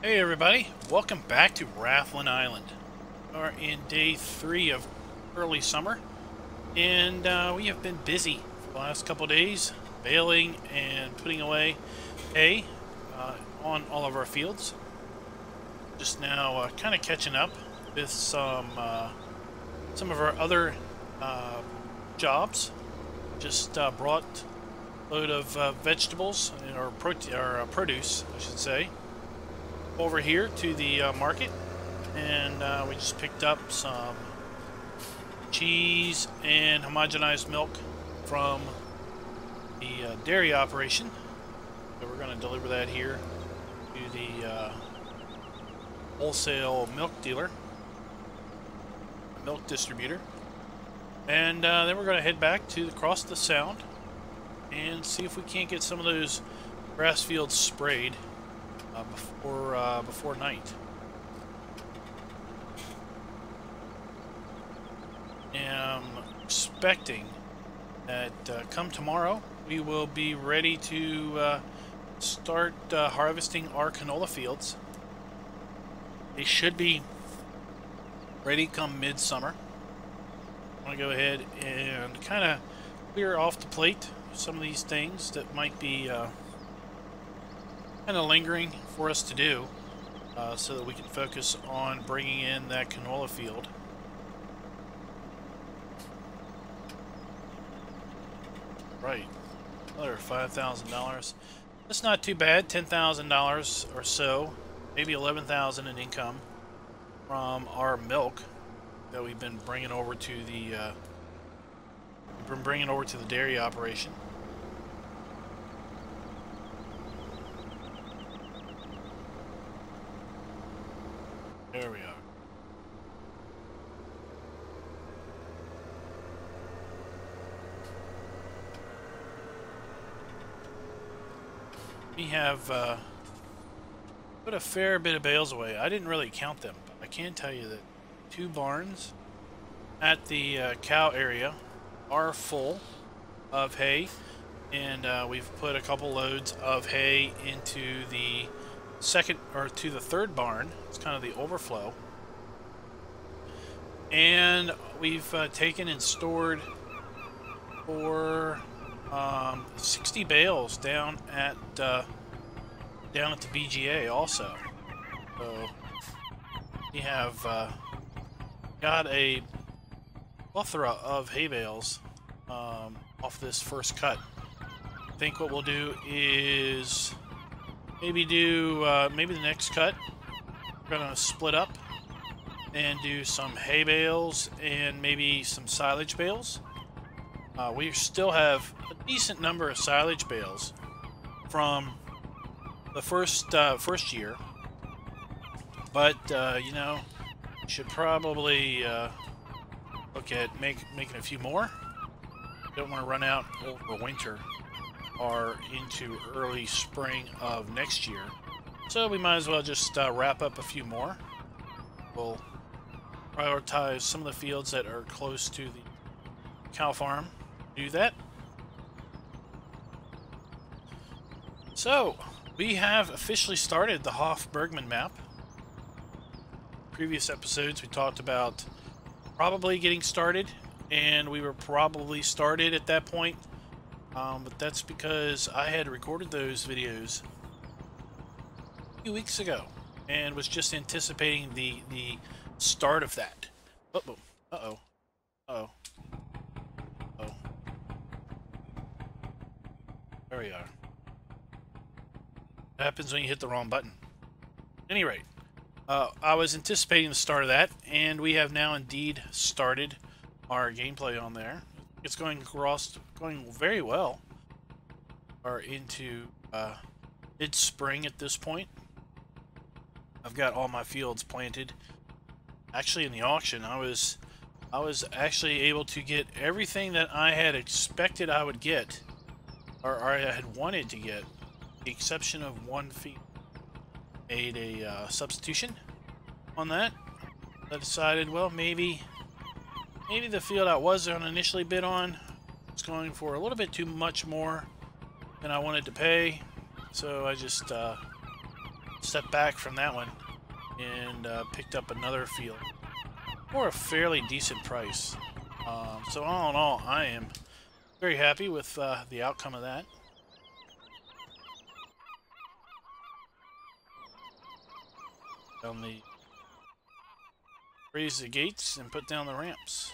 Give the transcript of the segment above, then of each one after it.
Hey everybody, welcome back to Rathlin Island. We are in day 3 of early summer, and we have been busy for the last couple days, baling and putting away hay on all of our fields. Just now kind of catching up with some of our other jobs. Just brought a load of vegetables, or produce, I should say, over here to the market, and we just picked up some cheese and homogenized milk from the dairy operation. So we're going to deliver that here to the wholesale milk dealer, milk distributor, and then we're going to head back to across the sound and see if we can't get some of those grass fields sprayed before night. I'm expecting that come tomorrow we will be ready to start harvesting our canola fields. They should be ready come midsummer. I want to go ahead and kind of clear off the plate some of these things that might be kind of lingering for us to do, so that we can focus on bringing in that canola field. Right, another $5,000. That's not too bad. $10,000 or so, maybe $11,000 in income from our milk that we've been bringing over to the dairy operation. There we are. We have put a fair bit of bales away. I didn't really count them, but I can tell you that 2 barns at the cow area are full of hay, and we've put a couple loads of hay into the the third barn. It's kind of the overflow, and we've taken and stored for 60 bales down at the BGA also. So we have got a plethora of hay bales off this first cut. I think what we'll do is maybe the next cut we're gonna split up and do some hay bales and maybe some silage bales. We still have a decent number of silage bales from the first year, but you know, should probably look at making a few more. Don't want to run out over winter or into early spring of next year, so we might as well just wrap up a few more. We'll prioritize some of the fields that are close to the cow farm. Do that. So we have officially started the Hoff-Bergman map. Previous episodes we talked about probably getting started, and we were probably started at that point. But that's because I had recorded those videos a few weeks ago and was just anticipating the start of that. Uh-oh. Uh-oh. Uh-oh. Oh. There we are. What happens when you hit the wrong button? At any rate, I was anticipating the start of that, and we have now indeed started our gameplay on there. It's going very well. Are into mid-spring at this point. I've got all my fields planted. Actually, in the auction, I was actually able to get everything that I had expected I would get, or I had wanted to get, with the exception of one field. Made a substitution on that. I decided, well, maybe the field I was going to initially bid on was going for a little bit too much more than I wanted to pay, so I just stepped back from that one and picked up another field for a fairly decent price. So all in all, I am very happy with the outcome of that. Raise the gates and put down the ramps.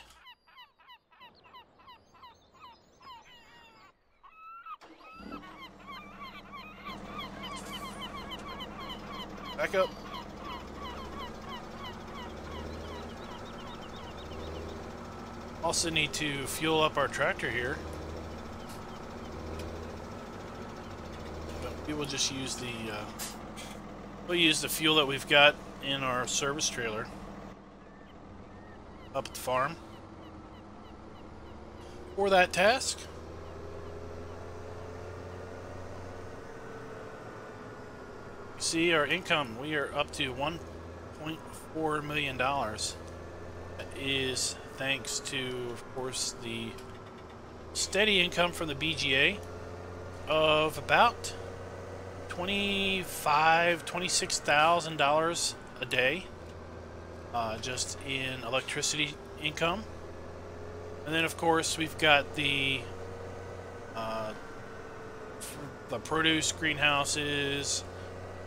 Back up. Also need to fuel up our tractor here. But we will just use the fuel that we've got in our service trailer up at the farm for that task. See our income, we are up to $1.4 million. That is thanks to, of course, the steady income from the BGA of about $26,000 a day, just in electricity income. And then, of course, we've got the produce greenhouses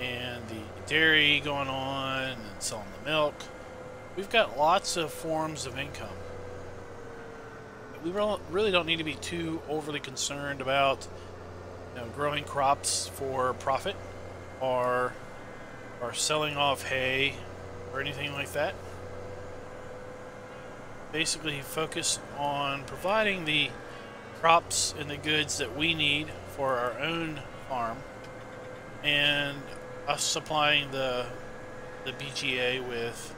and the dairy going on, and selling the milk. We've got lots of forms of income. We really don't need to be too overly concerned about, you know, growing crops for profit or selling off hay or anything like that. Basically focus on providing the crops and the goods that we need for our own farm, and us supplying the BGA with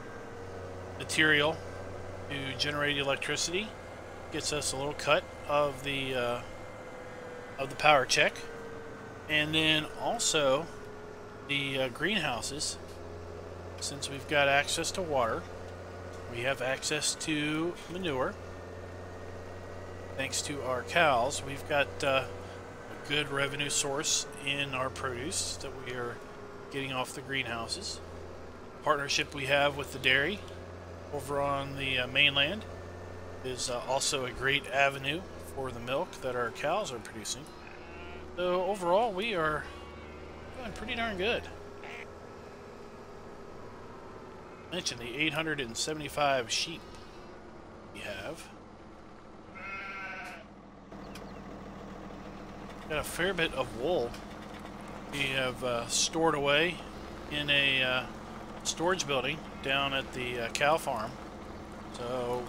material to generate electricity. Gets us a little cut of the power check. And then also the greenhouses, since we've got access to water, we have access to manure. Thanks to our cows, we've got a good revenue source in our produce that we are getting off the greenhouses. Partnership we have with the dairy over on the mainland is also a great avenue for the milk that our cows are producing. So overall, we are doing pretty darn good. I mentioned the 875 sheep we have. Got a fair bit of wool we have stored away in a storage building down at the cow farm. So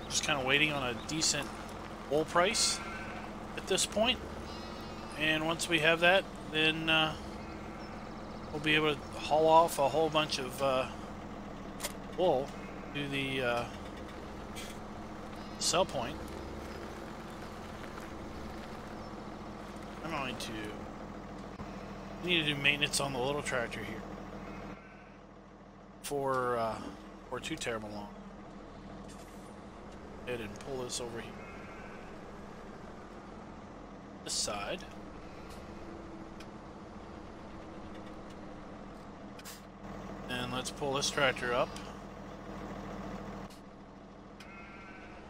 just kind of waiting on a decent wool price at this point. And once we have that, then we'll be able to haul off a whole bunch of wool to the sell point. I'm going to need to do maintenance on the little tractor here for too terrible long. Go ahead and pull this over here. This side. And let's pull this tractor up.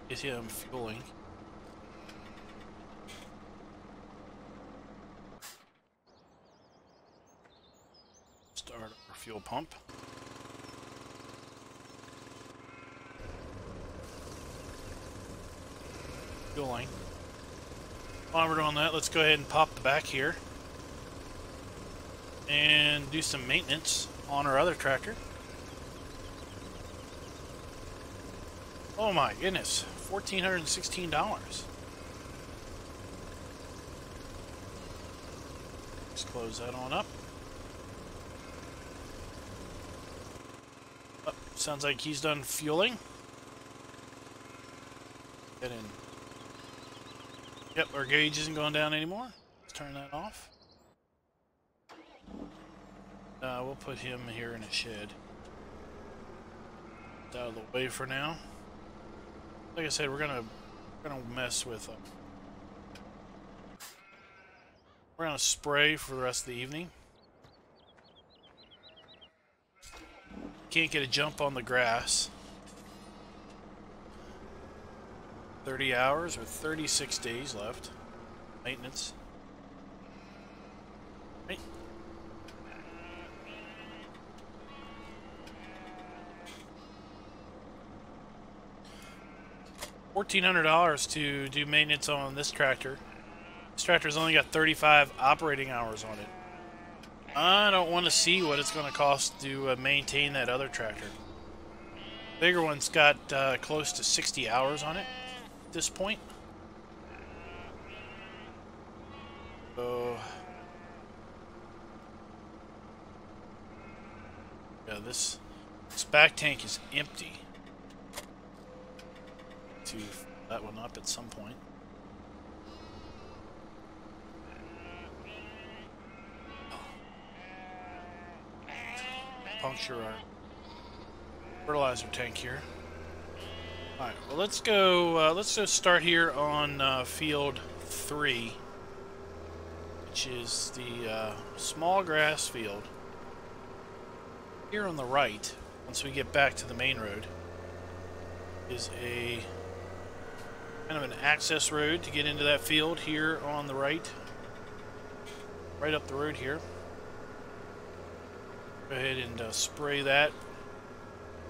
Get him fueling. Start our fuel pump. Fueling. While we're doing that, let's go ahead and pop the back here and do some maintenance on our other tractor. Oh my goodness, $1,416. Let's close that on up. Oh, sounds like he's done fueling. Get in. Yep, our gauge isn't going down anymore. Let's turn that off. We'll put him here in a shed. It's out of the way for now. Like I said, we're gonna mess with them. We're gonna spray for the rest of the evening. Can't get a jump on the grass. 30 hours or 36 days left. Maintenance. Right. $1,400 to do maintenance on this tractor. This tractor's only got 35 operating hours on it. I don't want to see what it's going to cost to maintain that other tractor. Bigger one's got close to 60 hours on it at this point. So, yeah, this back tank is empty. To that one up at some point. Puncture our fertilizer tank here. All right, well let's go start here on field 3, which is the small grass field. Here on the right, once we get back to the main road, is a kind of an access road to get into that field here on the right. Right up the road here. Go ahead and spray that.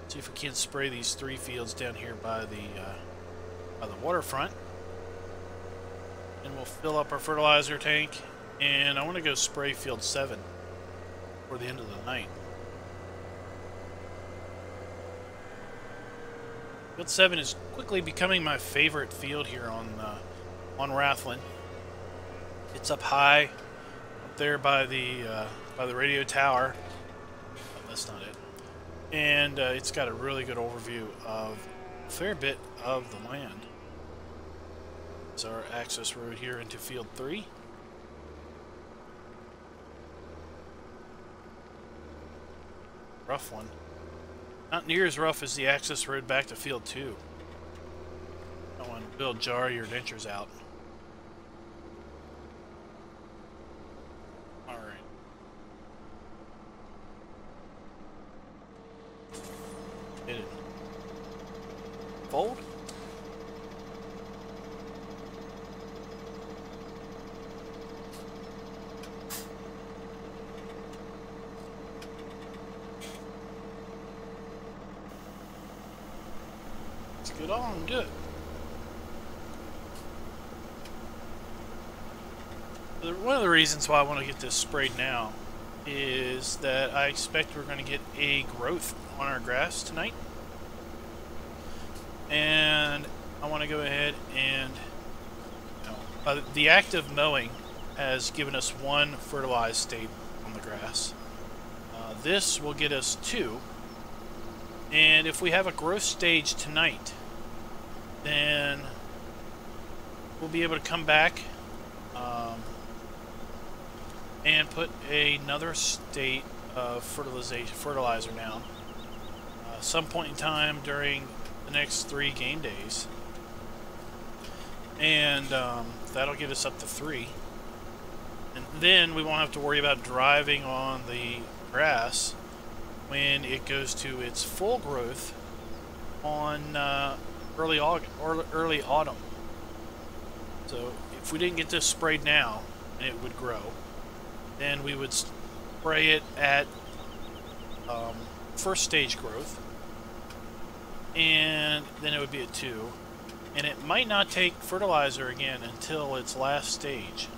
See if we can't spray these 3 fields down here by the waterfront. And we'll fill up our fertilizer tank. And I want to go spray field 7 for the end of the night. Field 7 is quickly becoming my favorite field here on Rathlin. It's up high, up there by the radio tower. Oh, that's not it. And it's got a really good overview of a fair bit of the land. It's our access road here into field 3. Rough one. Not near as rough as the access road back to field 2. Don't want to build jar your dentures out. Alright. Hit it. Fold? Get on, do it. One of the reasons why I want to get this sprayed now is that I expect we're going to get a growth on our grass tonight. And I want to go ahead and, the act of mowing has given us 1 fertilized state on the grass. This will get us 2. And if we have a growth stage tonight, then we'll be able to come back and put another state of fertilizer down some point in time during the next 3 game days. And that'll get us up to 3. And then we won't have to worry about driving on the grass when it goes to its full growth on early autumn. So if we didn't get this sprayed now and it would grow, then we would spray it at first stage growth, and then it would be at 2, and it might not take fertilizer again until its last stage.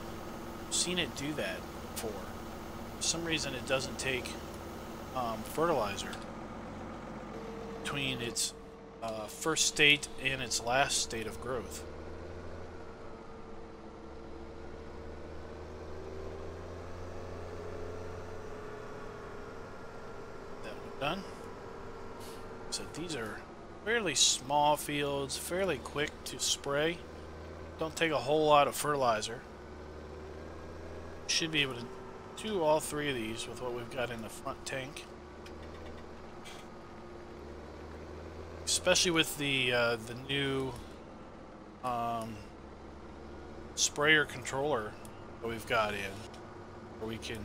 I've seen it do that before. For some reason it doesn't take fertilizer between its first state and its last state of growth. That one done. So these are fairly small fields, fairly quick to spray. Don't take a whole lot of fertilizer. Should be able to do all 3 of these with what we've got in the front tank. Especially with the new sprayer controller that we've got in, where we can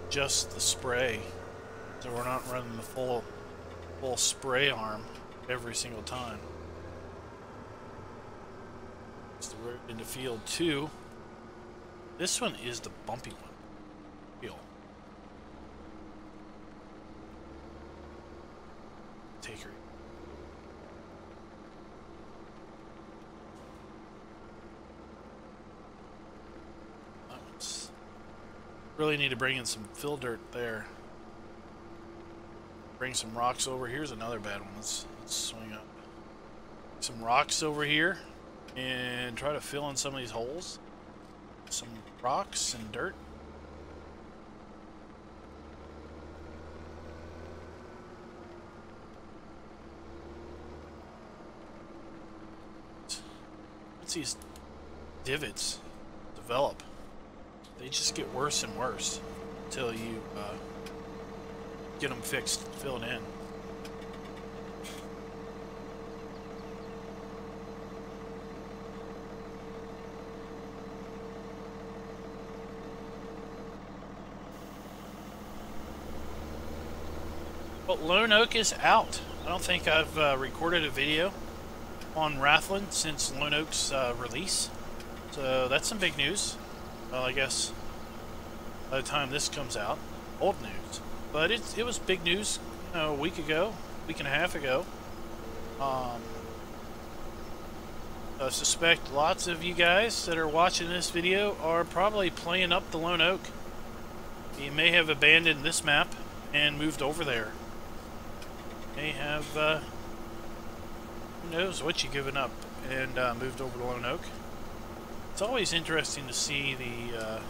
adjust the spray So we're not running the full spray arm every single time. It's the road into field 2. This one is the bumpy one. Feel. Take her. Really need to bring in some fill dirt there. Bring some rocks over. Here's another bad one. Let's swing up. Some rocks over here and try to fill in some of these holes. Some rocks and dirt. Once these divots develop, they just get worse and worse until you get them fixed, filled in. Well, Lone Oak is out. I don't think I've recorded a video on Rathlin since Lone Oak's release. So that's some big news. Well, I guess by the time this comes out, old news. But it was big news, you know, a week and a half ago. I suspect lots of you guys that are watching this video are probably playing up the Lone Oak. You may have abandoned this map and moved over there. May have, who knows what you've given up and moved over to Lone Oak. It's always interesting to see the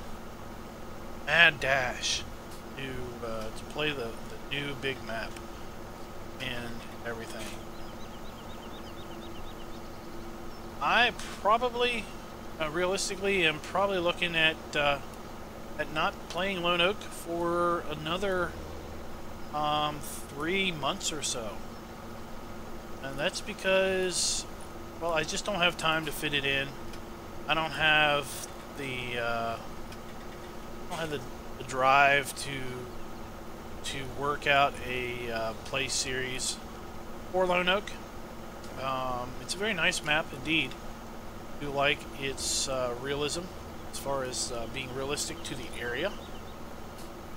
mad dash to play the new big map and everything. I probably, realistically, am probably looking at not playing Lone Oak for another 3 months or so, and that's because, well, I just don't have time to fit it in. I don't have the drive to work out a play series for Lone Oak. It's a very nice map indeed. I do like its realism as far as being realistic to the area,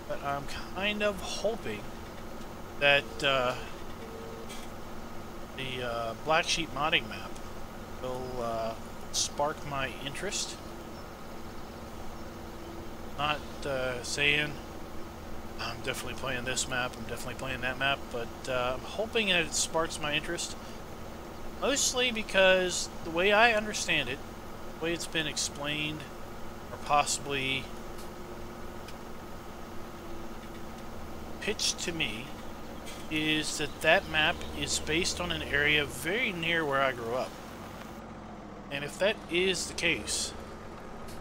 but I'm kind of hoping that the Black Sheep modding map will spark my interest. Not saying I'm definitely playing this map, I'm definitely playing that map, but I'm hoping that it sparks my interest. Mostly because the way I understand it, the way it's been explained, or possibly pitched to me, is that map is based on an area very near where I grew up. And if that is the case,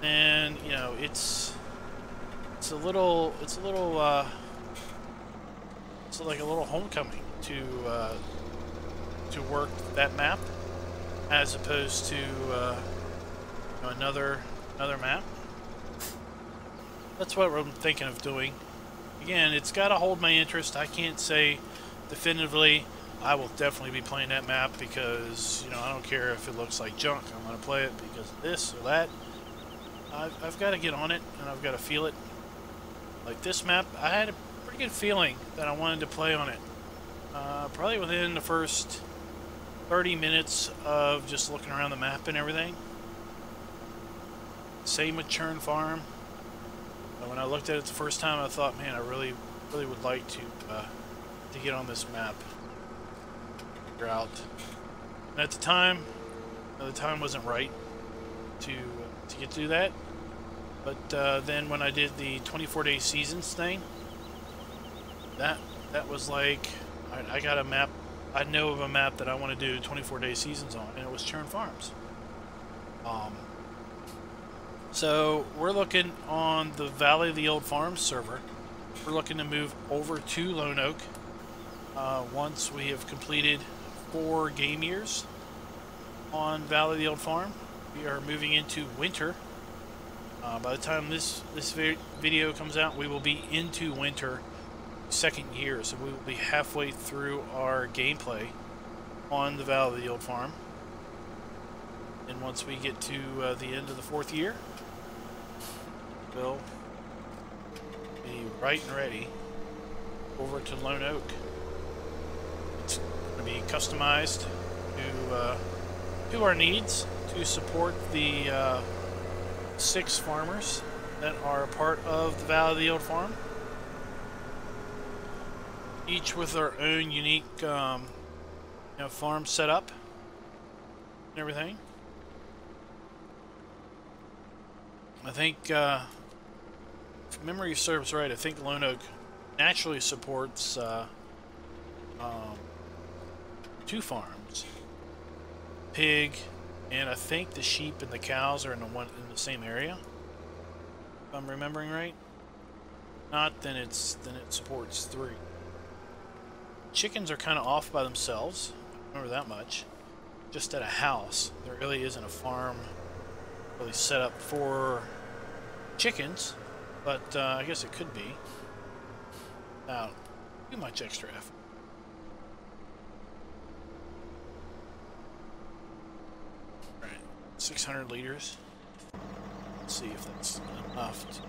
then, you know, it's like a little homecoming to work that map, as opposed to you know, another map. That's what I'm thinking of doing. Again, it's got to hold my interest. I can't say definitively I will definitely be playing that map because, you know, I don't care if it looks like junk. I'm going to play it because of this or that. I've got to get on it, and I've got to feel it. Like this map, I had a pretty good feeling that I wanted to play on it. Probably within the first 30 minutes of just looking around the map and everything. Same with Churn Farm. When I looked at it the first time, I thought, man, I really would like to get on this map. Figure out. And at the time wasn't right to get to do that. But then when I did the 24-day seasons thing, that was like, I got a map. I know of a map that I want to do 24-day seasons on, and it was Churn Farms. So we're looking on the Valley of the Old Farms server. We're looking to move over to Lone Oak once we have completed 4 game years on Valley of the Old Farm. We are moving into winter. By the time this video comes out, we will be into winter second year, so we will be halfway through our gameplay on the Valley of the Old Farm. And once we get to the end of the 4th year, we'll be right and ready over to Lone Oak. It's going to be customized to our needs to support the 6 farmers that are a part of the Valley of the Old Farm, each with their own unique farm setup and everything. I think, if memory serves right, I think Lone Oak naturally supports 2 farms, pig, and I think the sheep and the cows are in the same area. If I'm remembering right. Not, then it supports 3. Chickens are kind of off by themselves. I remember that much. Just at a house. There really isn't a farm really set up for chickens, but I guess it could be without too much extra effort. Alright, 600 liters. Let's see if that's enough to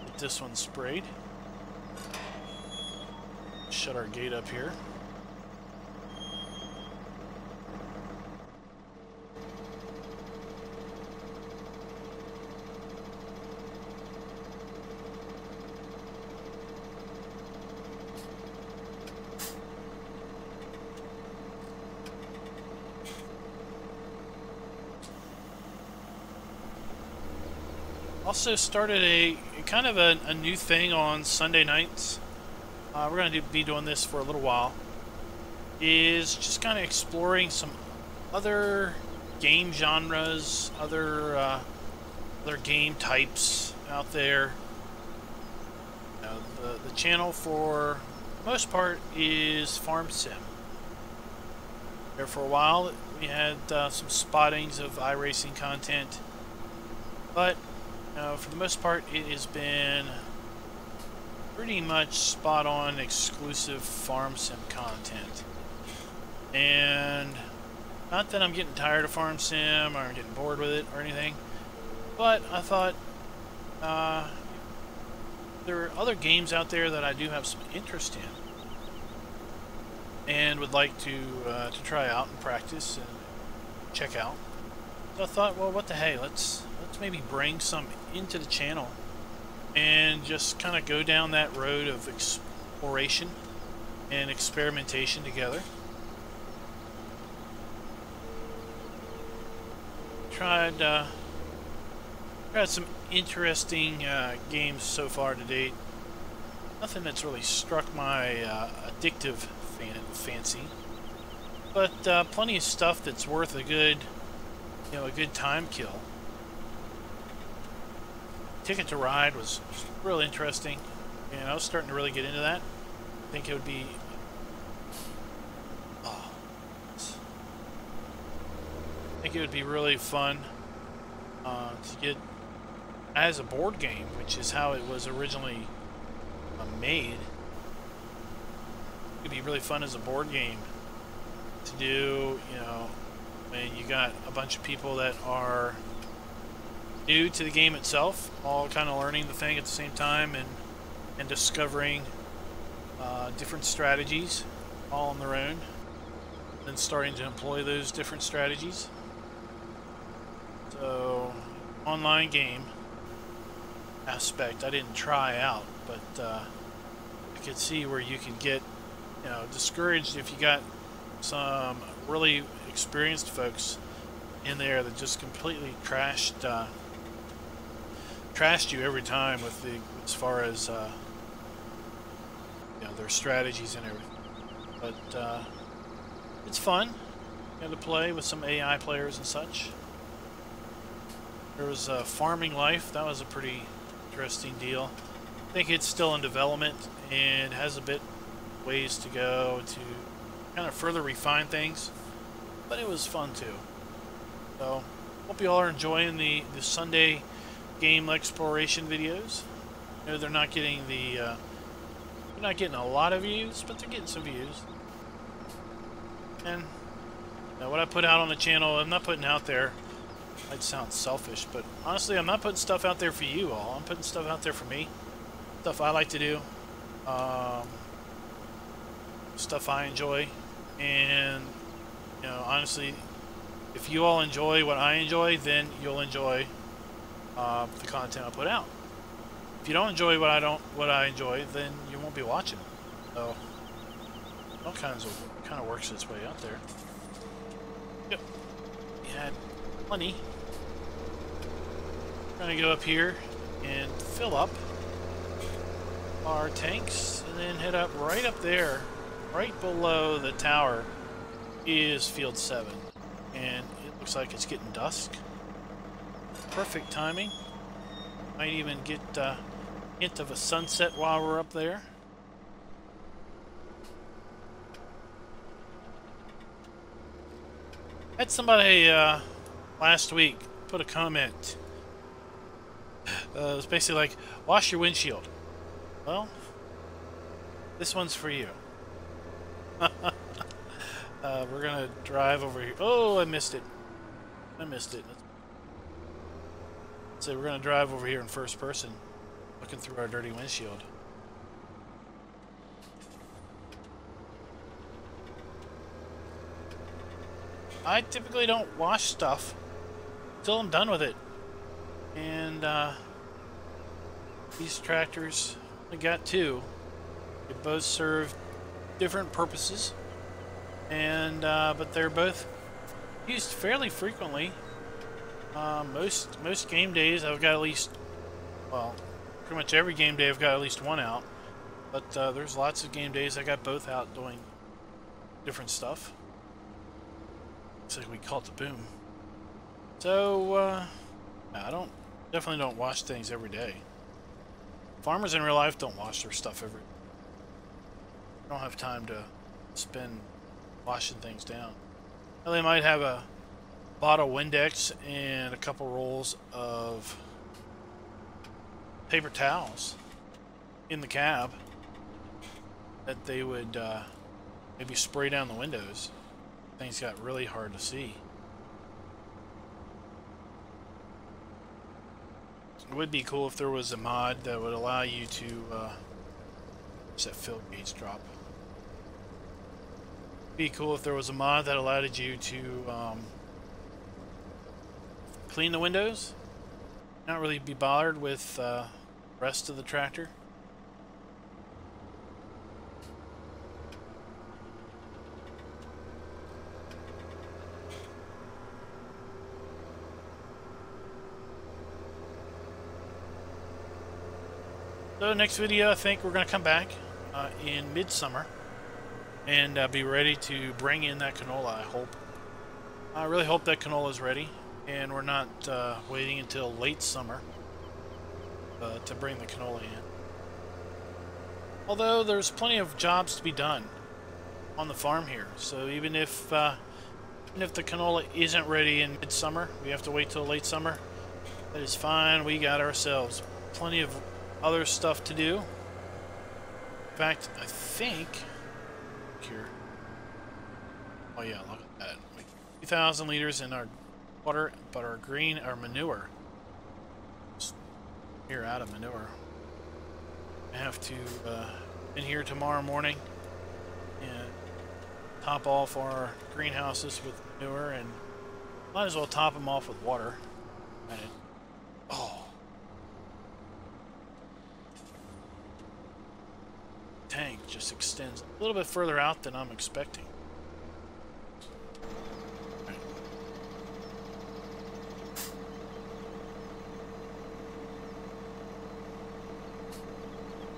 get this one sprayed. Shut our gate up here. Also started a kind of a new thing on Sunday nights. We're going to be doing this for a little while. Is just kind of exploring some other game genres, other game types out there. The channel for the most part is Farm Sim. There for a while we had some spottings of iRacing content, but for the most part it has been pretty much spot-on exclusive Farm Sim content. And not that I'm getting tired of Farm Sim or getting bored with it or anything, but I thought there are other games out there that I do have some interest in and would like to try out and practice and check out. So I thought, well, what the hey, let's maybe bring some into the channel and just kind of go down that road of exploration and experimentation together. Tried some interesting games so far to date. Nothing that's really struck my addictive fancy, but plenty of stuff that's worth a good time kill. Ticket to Ride was real interesting, and I was starting to really get into that. I think it would be really fun to get as a board game, which is how it was originally made. It would be really fun as a board game to do, when you got a bunch of people that are new to the game itself, all kind of learning the thing at the same time and discovering different strategies all on their own, and starting to employ those different strategies. So, online game aspect I didn't try out, but I could see where you could get discouraged if you got some really experienced folks in there that just completely trashed you every time with as far as their strategies and everything. But it's fun to play with some AI players and such. There was Farming Life. That was a pretty interesting deal. I think it's still in development and has a bit ways to go to kind of further refine things, but it was fun too. So hope you all are enjoying the Sunday game exploration videos. They're not getting the They're not getting a lot of views, but they're getting some views. And what I put out on the channel, I'm not putting out there. Might sound selfish, but honestly, I'm not putting stuff out there for you all. I'm putting stuff out there for me. Stuff I like to do. Stuff I enjoy. And, honestly, if you all enjoy what I enjoy, then you'll enjoy the content I put out. If you don't enjoy what I enjoy, then you won't be watching. So, all kinds of works its way out there. Yep. We had plenty. We're gonna go up here and fill up our tanks, and then head up right up there, right below the tower, is Field 7, and it looks like it's getting dusk. Perfect timing. Might even get a hint of a sunset while we're up there. Had somebody last week put a comment. It was basically like, wash your windshield. Well, this one's for you. We're gonna drive over here. Oh, I missed it. So we're gonna drive over here in first person, looking through our dirty windshield. I typically don't wash stuff until I'm done with it. And these tractors, I got two. They both serve different purposes, and but they're both used fairly frequently. Most game days I've got at least, well, pretty much every game day I've got at least one out. But there's lots of game days I got both out doing different stuff. Looks like we caught the boom. So I definitely don't wash things every day. Farmers in real life don't wash their stuff every day. They don't have time to spend washing things down. Well, they might have a bottle of Windex and a couple rolls of paper towels in the cab that they would maybe spray down the windows. Things got really hard to see. It would be cool if there was a mod that would allow you to set fill gauge drop. It'd be cool if there was a mod that allowed you to clean the windows, not really be bothered with the rest of the tractor. So next video, I think we're going to come back in midsummer and be ready to bring in that canola, I hope. I really hope that canola is ready and we're not waiting until late summer to bring the canola in. Although there's plenty of jobs to be done on the farm here, so even if the canola isn't ready in midsummer, we have to wait till late summer, that is fine. We got ourselves plenty of other stuff to do. In fact, I think here. Oh yeah, look at that. 2,000 liters in our water, but our manure. Here out of manure. I have to in here tomorrow morning and top off our greenhouses with manure, and might as well top them off with water. Oh. Tank just extends a little bit further out than I'm expecting. Right.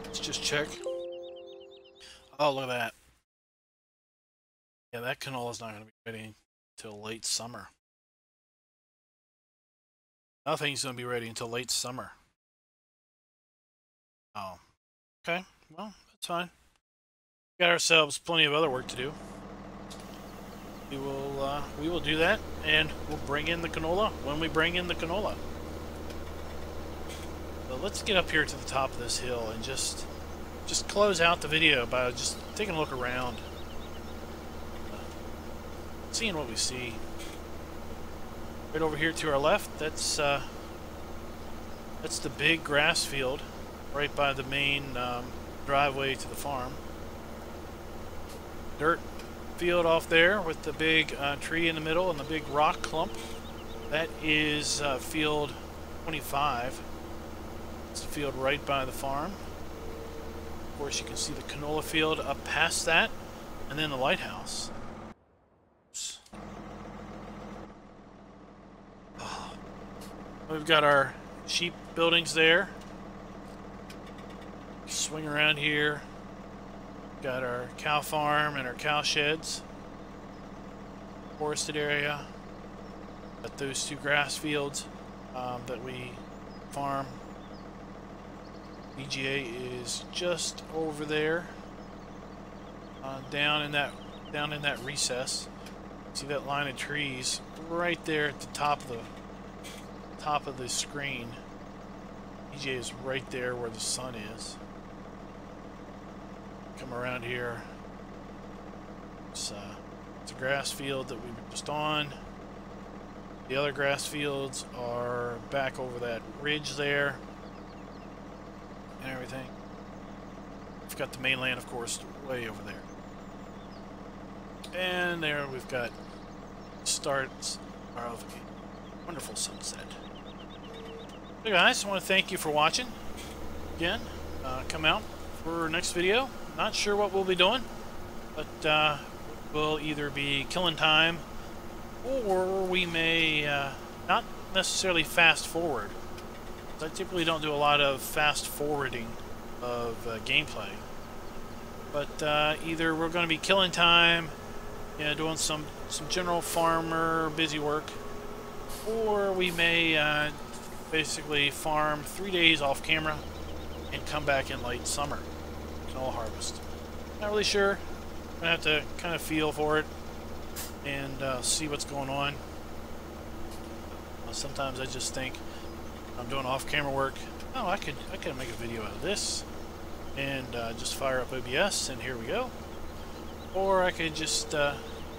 Let's just check. Oh, look at that. Yeah, that canola's not going to be ready until late summer. Nothing's going to be ready until late summer. Oh. Okay, well, that's fine. We got ourselves plenty of other work to do. We will do that, and we'll bring in the canola when we bring in the canola. So let's get up here to the top of this hill and just just close out the video by just taking a look around, seeing what we see. Right over here to our left, that's the big grass field right by the main driveway to the farm. Dirt field off there with the big tree in the middle and the big rock clump. That is field 25. It's the field right by the farm. Of course, you can see the canola field up past that, and then the lighthouse. Oh. We've got our sheep buildings there. Swing around here. Got our cow farm and our cow sheds. Forested area. Got those two grass fields that we farm. BGA is just over there, down in that recess. See that line of trees right there at the top of the screen. BGA is right there where the sun is. Come around here. It's a grass field that we were just on. The other grass fields are back over that ridge there and everything. We've got the mainland, of course, way over there. And there we've got starts of a wonderful sunset. So guys, I want to thank you for watching. Again, come out for our next video. Not sure what we'll be doing, but we'll either be killing time, or we may not necessarily fast forward. I typically don't do a lot of fast forwarding of gameplay, but either we're going to be killing time, doing some general farmer busy work, or we may basically farm 3 days off camera and come back in late summer. Canola harvest. Not really sure. I'm gonna have to kind of feel for it and see what's going on. Sometimes I just think I'm doing off-camera work. Oh, I could make a video out of this and just fire up OBS and here we go. Or I could just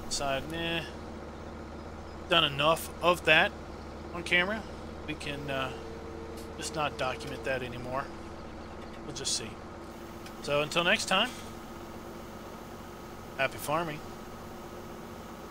decide, nah, done enough of that on camera. We can just not document that anymore. We'll just see. So until next time, happy farming.